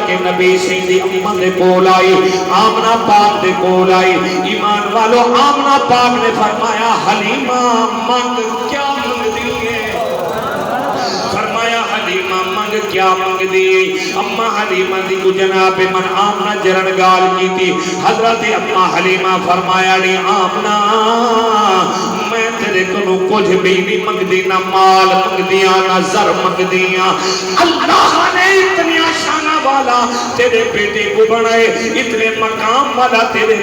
کے نبی سیدی اماں دے کول آئی، آمنہ پاک دے کول آئی، ایمان والو آمنہ پاک نے فرمایا حلیمہ منگ کیا منگ دیئے؟ فرمایا حلیمہ منگ کیا منگ دیئے؟ اماں حلیمہ دی کو جناب من آمنہ جرنگال کی تھی، حضرت اماں حلیمہ فرمایا لی آمنہ میں تیرے کنو کچھ بھی نہیں منگ دی، نہ مال منگ دیا نہ زر منگ دیا، اللہ نے اتنی شانہ والا تیرے بیٹے کو بنائے، اتنے مقام والا تیرے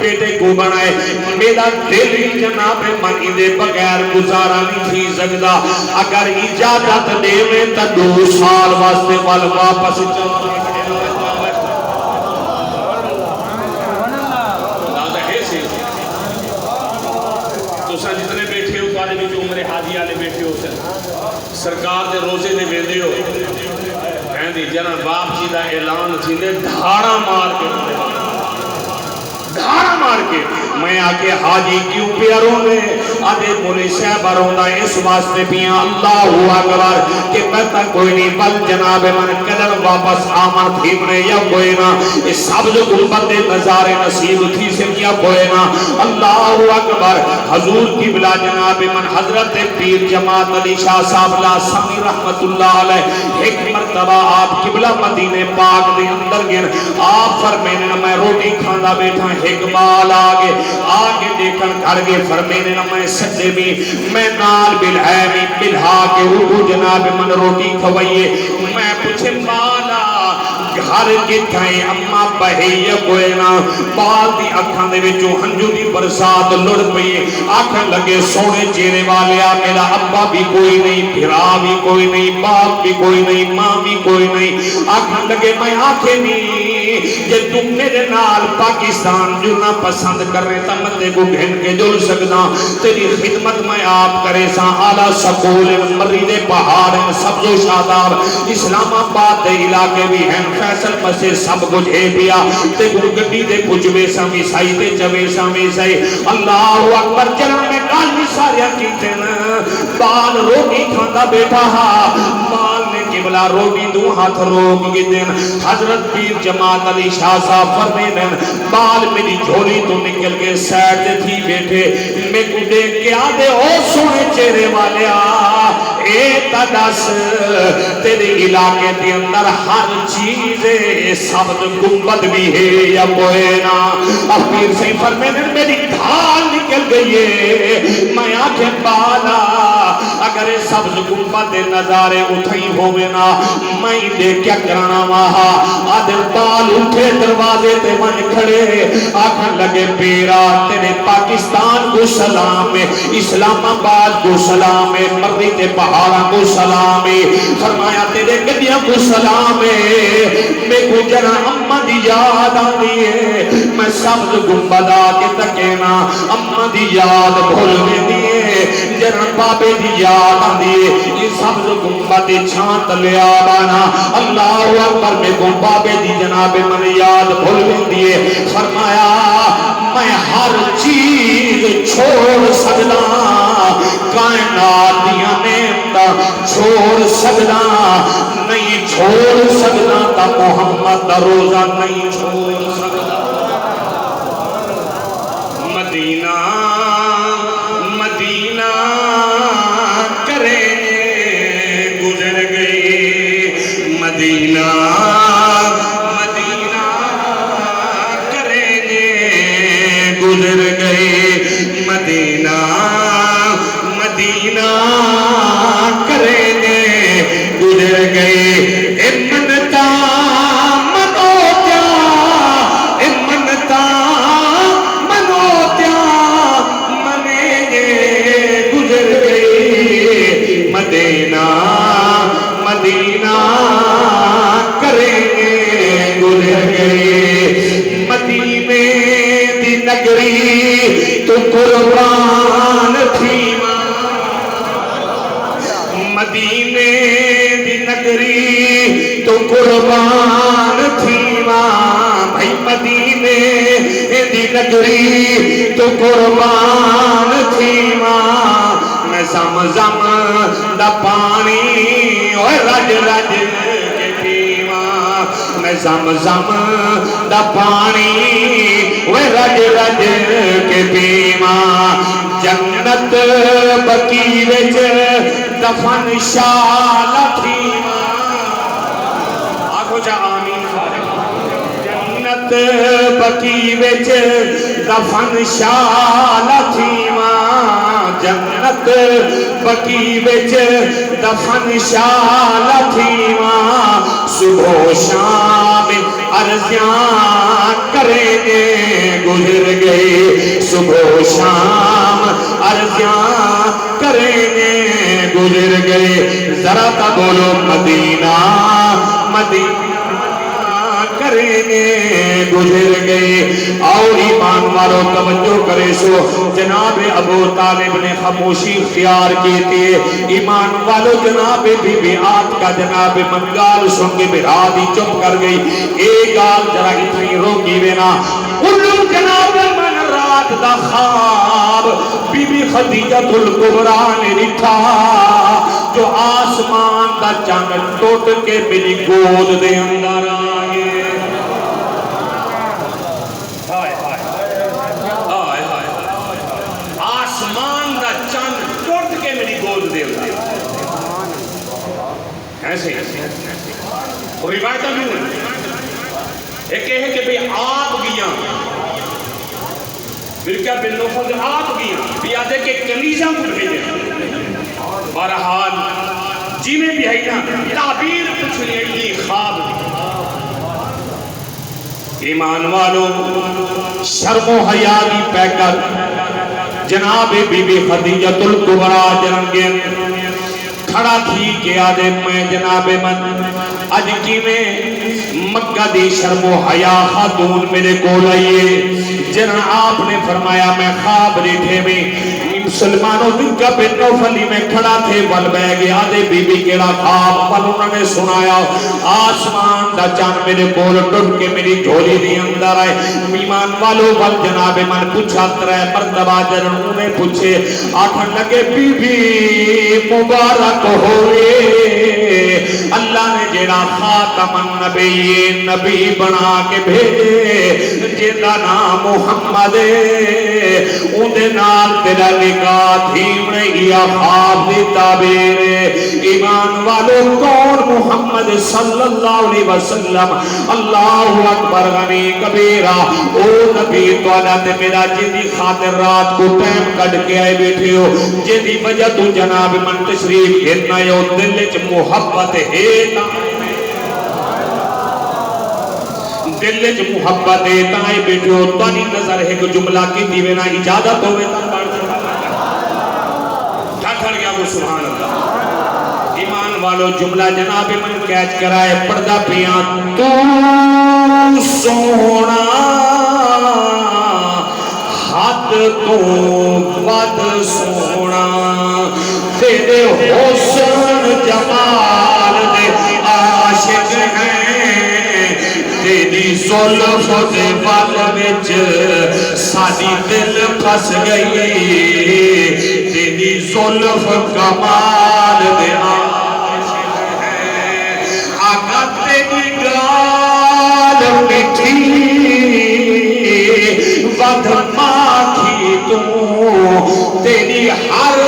بیٹے کو بنائے، میرا دل ہی جناب منی دے بغیر گزارا نہیں تھی سکتا، اگر اجازت دے میں تا 2 سال واسطے وال واپس چلا جتنے بیٹھے ہو تارے بھی جو عمر حاجی آلے بیٹھے ہو سرکار دے روزے دے بیندے ہو کہیں دی جنہ باپ جی دا اعلان تھی دے دھاڑا مار کے میں آکے حاجی کیوں پیاروں نے آدھے بولے صحبہ روندہ اس واسطے پیاں اللہ اکبر کہ میں تک کوئی نہیں بل جناب من قدر واپس آمن تھیمنے یا کوئی نا اس سبز گلبت نظارے نصیب تھی سے یا کوئی نا اللہ اکبر حضور کی بلا جناب من حضرت پیر جماعت علی شاہ صاحب لا سمی رحمت اللہ علیہ ایک مرتبہ آپ کی بلا مدینہ پاک دے اندر گر آپ فرمینے نا میں روٹی کھانا بیٹھا ایک بال آگے دیکھن کھڑ گے فرمینے نا میں سجدے میں نال بالحیمی بلہا کے اردو جناب من روٹی کھوئیے میں پوچھے مالا گھر کے کھائیں اممہ بہی کوئی نا بال دی اکھاں دے وچوں ہنجو دی برسات لڑ پئی آکھن لگے سونے چہرے والیا میرا ابا بھی کوئی نہیں بھرا بھی کوئی نہیں باپ بھی کوئی نہیں ماں بھی کوئی نہیں آکھن لگے میں آنکھیں نہیں کہ تم میرے نال پاکستان جلنا پسند کر رہے تھا مندے کو گھن کے جل سکنا تیری خدمت میں آپ کرے سا آلہ سکول مرید پہاڑ سبز و شاداب اسلام آباد دے علاقے بھی ہیں فیصل مسجد سب کچھ ہے پیا تے گرگڈی دے پجوے سامی سائی تے جوے سامی سائی اللہ اکبر چلن میں کال بھی ساریا کیتے نا بال روٹی کھانا بیٹھا بال نے قبلہ روٹی دو ہاتھ روک گی دن حضرت پیر جماعت علی شاہ صاحب فرمے دن بال میری جھولی تو نکل کے سیٹ دے تھی بیٹھے میں کو دیکھ کے آدھے او سونے چہرے والے اے تدس تیرے علاقے دے اندر ہر چیز سبت گنبد بھی ہے یا کوئی نا اب پیر سے فرمے دن میری دھال نکل گئی ہے میں آنکھیں بالا اگر سبز گنبد نظارے اٹھائی ہوئے نا میں دیکھ کیا کرانا وہاں آدھر بال اٹھے دروازے تے من کھڑے آکھن لگے پیرا تیرے پاکستان کو سلام ہے اسلام آباد کو سلام ہے مرید پہاڑا کو سلام ہے فرمایا تیرے گدیاں کو سلام ہے میں کو جنا اممہ دی یاد آنی ہے میں سبز گنبدا کے تکینا اممہ دی یاد بھول میں دیئے جنا بابے دی یاد آنی ہے یہ سبز گنبد چھانت لیا بانا اللہ اکبر میں کو بابے دی جناب من یاد بھول میں دیئے فرمایا میں ہر چیز چھوڑ سکتا کائنات دیا نعمتاں چھوڑ سکتا نہیں چھوڑ سکتا تا محمد دا روزہ نہیں چھوڑ سکتا مدینہ مدینہ کریں گزر گئی مدینہ مدینہ کریں گزر گئے مدینہ مدینہ کریں گزر گئے منتا منوتیا منتا منوتیا منے گزر گئے مدینہ مدینہ کریں گزر گئے مدینے دی نگری تو قربان تھی مدینے دی نگری تو قربان تھی بھائی مدینے دی نگری تو قربان تھی میں زمزم دا پانی اور رج رج کے پیواں میں زمزم دا پانی وہ رج رج کے پیواں جنت بقی وچ دفن شال تھیواں آگو جا آمین جنت بقی وچ دفن شال تھیواں جنت بقی وچ دفن شال تھیواں صبح و شام عرضیاں کریں گزر گئے صبح و شام عرضیاں کریں گزر گئے ذرا تا بولو مدینہ مدینہ کریں گزر گئے اور ایمان والو توجہ کرے سو جناب ابو طالب نے خاموشی اختیار کی تھی ایمان والو جناب بی بی آت کا جناب منگال سن کے برادی چپ کر گئی ایک گال جرا اتنی روکی بینا انہوں جناب من رات دا خواب بی بی خدیجہ الکبریٰ نے لکھا جو آسمان دا چاند ٹوٹ کے میری گود دے اندر آئے آسمان دا چاند ٹوٹ کے میری گود دے اندر ایسے وہ روایتہ بھی ہوئی ایک ہے کہ بھئی آپ گیاں ملکہ بن نوفل آپ گیاں بیادے کے کنیزہ کو بھیجے بہرحال جی میں بھی ہے نا تعبیر کچھ نہیں خواب ایمان والوں شرم و حیا دی پہ کر جناب بی بی خدیجہ الکبریٰ جنگیں کھڑا تھی کہ آدھے میں جناب من اج کی میں مکہ دی شرم و حیا خاتون میرے کو لئیے جنہاں آپ نے فرمایا میں خواب ریٹھے میں مسلمانوں مکہ بن نوفل میں کھڑا تھے ول بہ گیا آدھے بی بی کیڑا خواب ول انہوں نے سنایا آسمان دا چاند میرے کول ٹوٹ کے میری جھولی دی اندر آئے ایمان والو ول جناب من پوچھا ترے مرتبہ جنہوں نے پوچھے آٹھن لگے بی بی مبارک ہوئے اللہ نے جیڑا خاتم النبی نبی بنا کے بھیجے جیدہ نام محمد اندے نال تیرا نکاح تھی انہیں خواب دی تعبیر ایمان والو کون محمد صلی اللہ علیہ وسلم اللہ اکبر غنی کبیرہ او نبی تولا تے میرا جیدی خاطر رات کو ٹائم کٹ کے آئے بیٹھے ہو جیدی وجہ تو جناب من تشریف گھرنا یو دل چ محبت ہے دل چ محبت ہے تائیں بیٹھے ہو تانی نظر ہے کہ جملہ کی دیوے نا اجازت ہوئے کھڑ گیا وہ سبحان اللہ ایمان والو جملہ جناب من کیچ کرائے پردہ پیاں تو سونا حد تو ود سونا تیرے حسن جمال دے عاشق ہیں تیری زلف دے بال وچ ساری دل پھس گئی تیری زلف کمال دے عاشق ہیں آقا تیری گال مٹھی ود ماکھی تو تیری ہر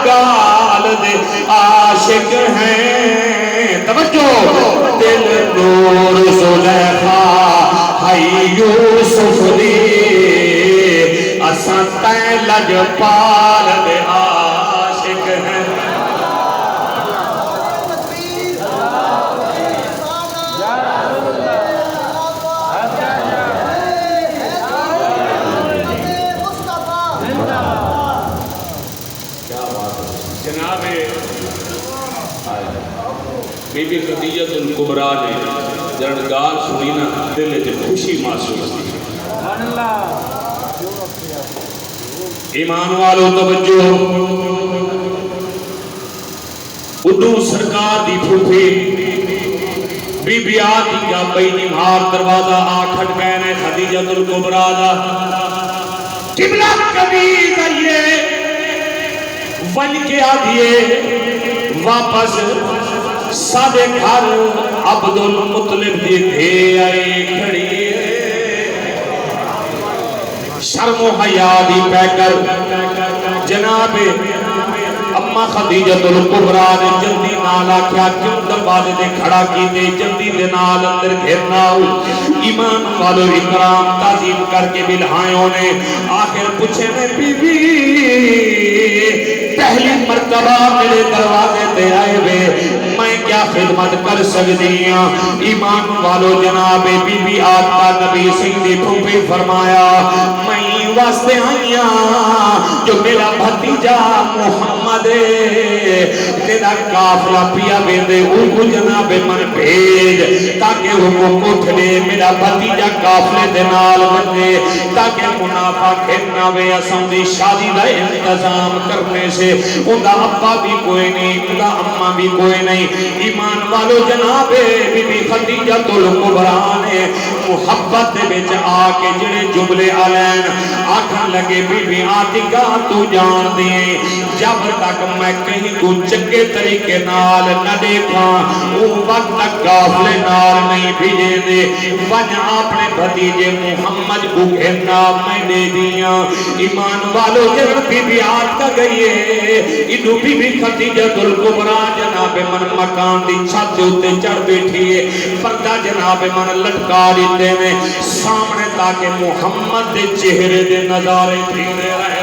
گال دے عاشق ہیں توجہ دل نور زلیخا ہائی یوسف دی اساں تے لج پال دے عاشق ہیں بی بی خدیجہ الکبریٰ نے جرنگال سنینا دل سے خوشی محسوس کی ایمان والو توجہ اڈو سرکار دی پھوپھی بی بی آتی کا بینی مہار دروازہ آٹھٹ کہنے خدیجہ الکبریٰ دا قبلہ کبھی ون کے آدھیے واپس سادے گھر عبد المطلب دی دھے آئے کھڑی شرم و حیا دی پہ کر جناب اما خدیجۃ الکبریٰ نے جلدی نال آکھیا کیوں دروازے دے کھڑا کی دے جلدی دے نال اندر گھرنا ایمان والو اکرام تعظیم کر کے بلہائیوں نے آخر پوچھے میں بی بی پہلی مرتبہ میرے دروازے تے آئے ہوئے میں کیا خدمت کر سکتی ہوں ایمان والو جناب بی بی آقا نبی سیدی پھوپھی فرمایا میں واسطے آئیاں جو میرا بھتیجا محمد تیرا قافلہ پیا بیندے وہ جناب من بھیج تاکہ وہ اٹھ لے میرا بھتیجا قافلے دے نال بنے تاکہ منافع کھیلنا وے اساں دی شادی دا انتظام کرنے سے ان دا ابا بھی کوئی نہیں ان دا اماں بھی کوئی نہیں ایمان والو جناب بی بی خدیجۃ الکبریٰ نے محبت دے وچ آ کے جڑے جملے علین آکھن لگے بی بی عاتقہ تو جان دیئے جب تک میں کہیں کو چنگے طریقے نال نہ دیکھا وہ وقت تک قافلے نال نہیں بھیجے دے ون اپنے بھتیجے محمد کو گھرنا میں دے دیا ایمان والو جب بی بی عاتقہ گئی ہے انہوں بی بی خدیجۃ الکبریٰ جناب من مکان دی چھت ہوتے چڑھ بیٹھی ہے پردہ جناب من لٹکا دیتے ہیں سامنے تاکہ محمد دے چہرے دے نظارے تھی دے رہے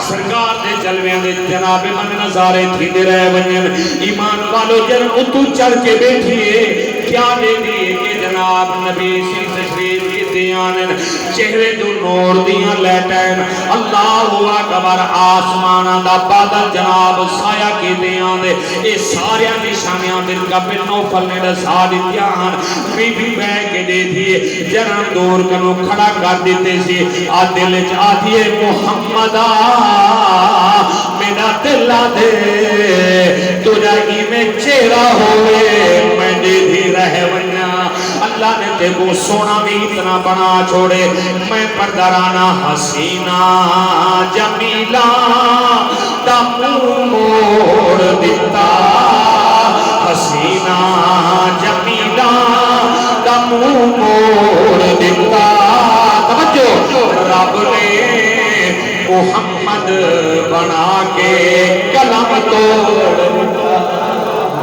سرکار دے جلوے دے جناب من نظارے تھی دے رہے ونین ایمان والو جن اتو چڑھ کے بیٹھئے کیا دے دیئے کہ جناب نبی سی تشریف کی دیانن چہرے دو نور دیاں لیٹین اللہ اکبر آسمانہ دا بادل جناب سایہ کی دیان دے اے سارے نشانیاں دل کا بنو پھلنے دا ساری دیان بی بی بے کے دے دیئے جناب دور کنو کھڑا کر دیتے سی آدھل چاہیے محمدہ میرا دل دے تجھا ہی میں چہرہ ہوئے میں دے دی رہ ونیا اللہ نے تے کو سونا بھی اتنا بنا چھوڑے میں پردرانا حسینہ جمیلہ دا موڑ دیتا حسینہ جمیلہ دا موڑ